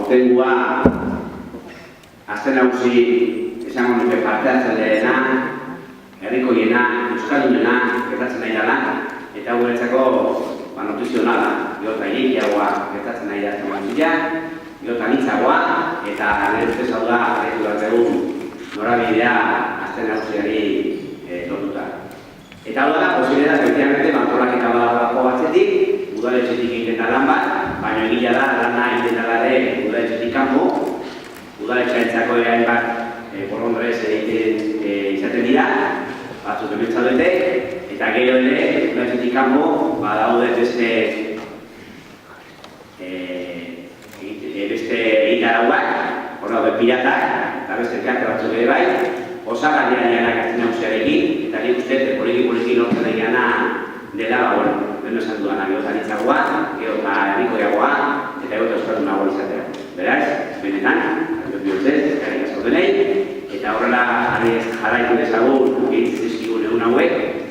aurtengua azten nagusi esango nuke parte hartzaileena, herrikoiena, euskaldunena gertatzen nahi dela, eta guretzako notizionala, gero irekiagoa gertatzen nahi da zegoantzia, gero anitzagoa, eta nire ustez hau da jarraitu behar dugu norabidea azten nagusiari lotuta. Eta hau da, posibilidad, efectivamente, antolaketa badago batzetik, udaletxetik egiten da lan bat, baina egia da, lana egiten da ere udaletxetik kanpo, udaletxearentzako erain bat bolondrez izaten dira, batzuk emitzaudete, eta gero ere, udaletxetik kanpo, badaude beste egitarauak, hor daude piratak, eta beste elkarte batzuk ere bai, osagarrian dianak azten nagusiarekin, eta nik uste, poliki lortzen egana dela, beno esan dudan, gero zanitzagoa, gero herrikoiagoa, eta gero euskaldunagoa izatea. Beraz, benetan, eskerrik asko denei, eta horrela jarraitu dezagun, egin zizkigun egun hauek,